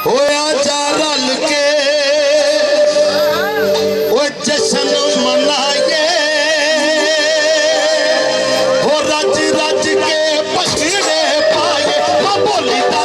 होया जा रल के वो जश्न मनाइए हो रज रज के भंगड़े पाए बोली दा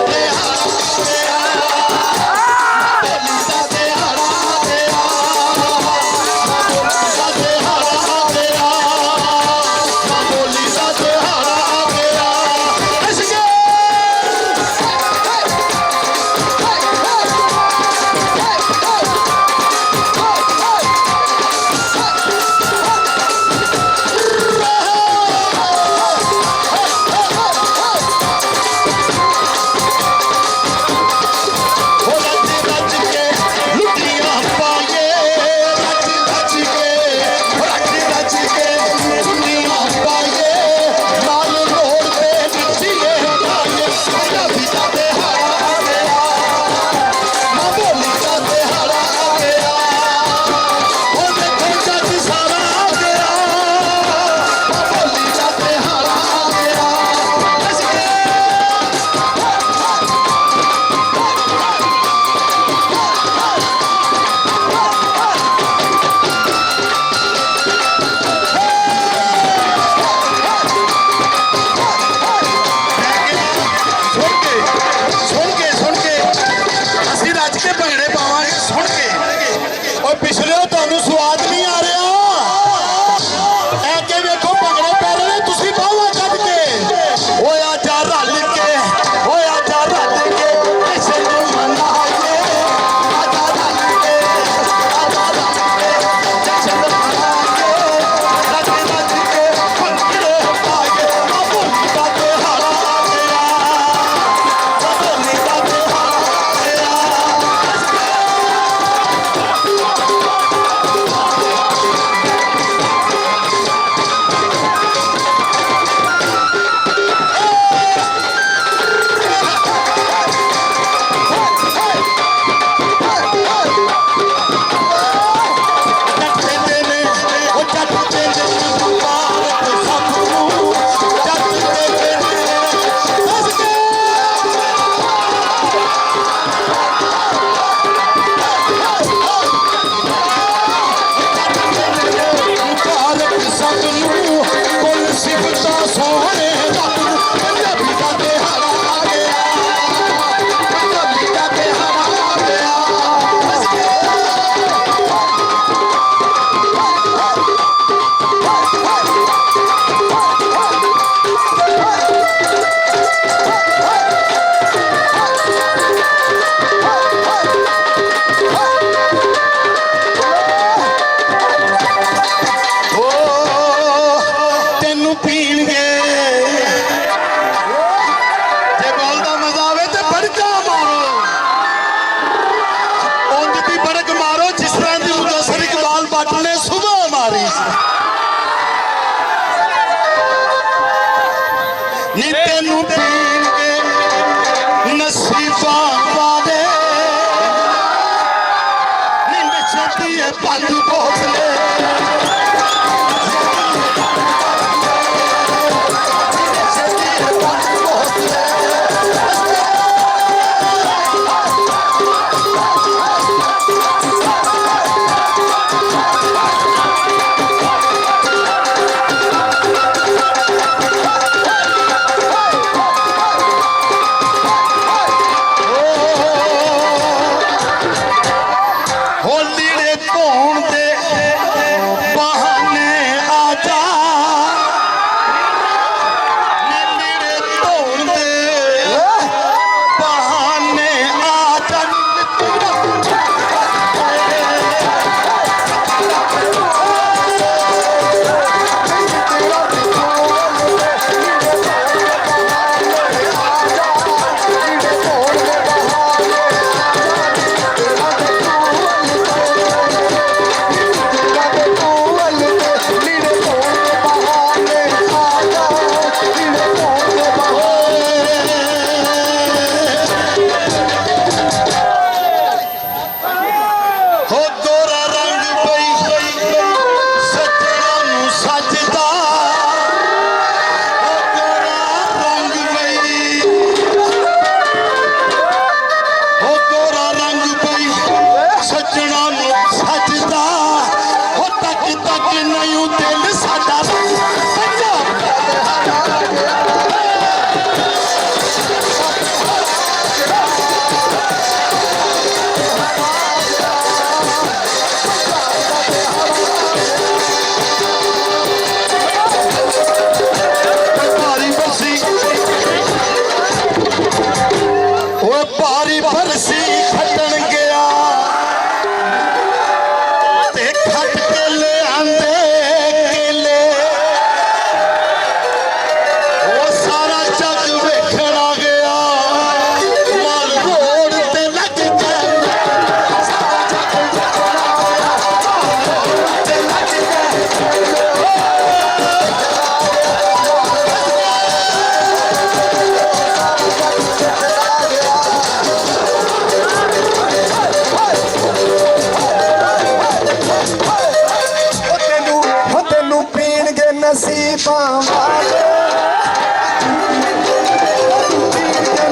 वाले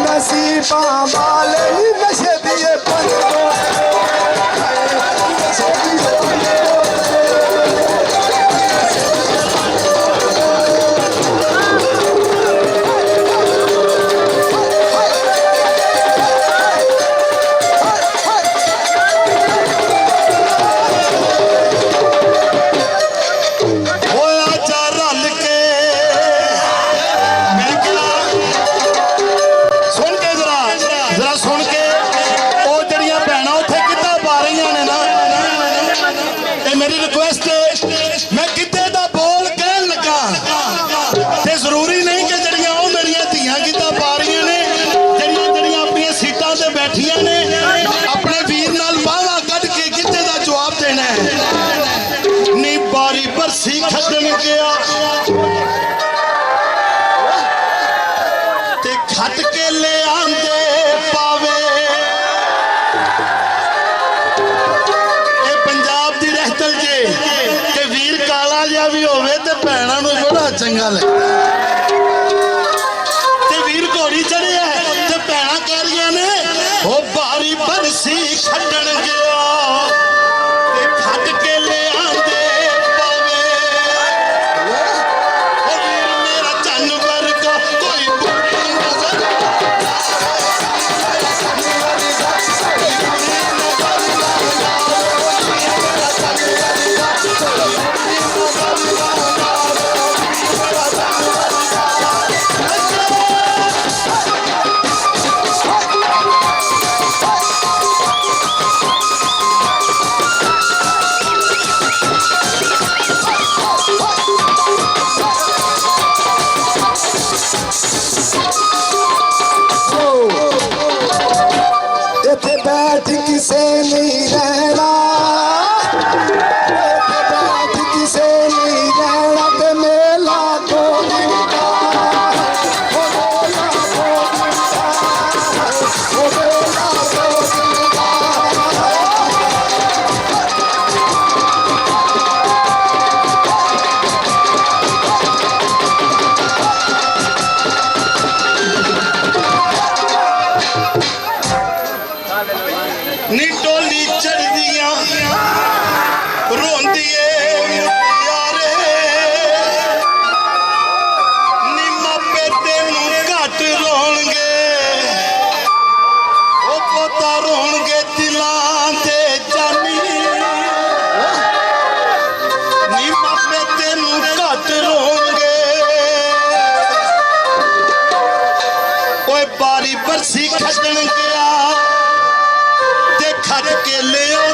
नसीबा वाले नशे दिए ਹੋਇਆ ਜਾ ਰਲ ਕੇ ਮੈਂ ਕਿਹਾ ਸੁਣ ਕੇ ਜਰਾ ਸੁਣ ਕੇ ਉਹ ਜਿਹੜੀਆਂ ਭੈਣਾਂ ਉੱਥੇ ਕਿੱਦਾਂ ਪਾ ਰਹੀਆਂ ਨੇ ਨਾ ਇਹ ਮੇਰੀ ਰਿਕੁਐਸਟ ਮੈਂ ਕਿੱਦਾਂ ਦਾ ਬੋਲ ਕਹਿਣ ਲੱਗਾ ਤੇ ਜ਼ਰੂਰੀ ਨਹੀਂ ਕਿ ਜਿਹੜੀਆਂ ਉਹ ਮੇਰੀਆਂ ਧੀਆਂ ਕਿੱਦਾਂ ਪਾ ਰਹੀਆਂ ਨੇ ਜਿਹੜੀਆਂ ਆਪਣੀਆਂ ਸੀਟਾਂ ਤੇ ਬੈਠੀਆਂ ਨੇ ਆਪਣੇ ਵੀਰ ਨਾਲ ਬਾਹਾਂ ਕੱਢ ਕੇ ਕਿੱਦਾਂ ਦਾ ਜਵਾਬ ਦੇਣਾ ਹੈ ਨੀ ਬਾਰੀ ਬਰਸੀ ਖੱਟਣ ਗਿਆ ਤੇ ਖੱਟ ਕੇ ਲੈ ਆਂਦੇ ਪਾਵੇ ਇਹ ਪੰਜਾਬ ਦੀ ਰਹਿਤਲ ਜੇ ਕਿ ਵੀਰ ਕਾਲਾ ਜਿਹਾ ਵੀ ਹੋਵੇ ਤੇ ਭੈਣਾਂ ਨੂੰ ਬੜਾ ਚੰਗਾ ਲੱਗਦਾ ਤੇ ਵੀਰ ਘੋੜੀ ਚੜਿਆ ਤੇ ਭੈਣਾਂ ਕਹਿ ਰਹੀਆਂ ਨੇ ਉਹ ਬਾਰੀ ਬਰਸੀ ਖੱਟਣ ਗਿਆ ਤੇ ਖੱਟ ਕੇ ਲੈ ਆਂਦੇ ਪਾਵੇ ਉਹ ਵੀਰ ਮੇਰਾ ਚੰਨ ਵਰਗਾ ਕੋਈ ਬੁੱਢੀ ਨਜ਼ਰ इथे बैठ किसे नहीं रहना इथे बैठ किसे नहीं रहना ते मेला दो दिन का ओ मेला दो दिन का ओ मेला दो दिन का ਨੀ ਟੋਲੀ ਚੜਦੀਆਂ ਰੋਂਦੀ ਏ ਮੁਟਿਆਰੇ ਨੀ ਮਾਪੇ ਤੈਨੂੰ ਘੱਟ ਰੋਣਗੇ ਉਹ ਪੋਤਾ ਰੋਣਗੇ ਦਿਲਾਂ ਤੇ ਜਾਨੀ ਨੀ ਮਾਪੇ ਤੈਨੂੰ ਘੱਟ ਰੋਣਗੇ ਓਏ ਬਾਰੀ ਬਰਸੀ ਖੱਟਣ ਗਿਆ ਤੇ ਖੱਟ ਕੇ ਲਿਆ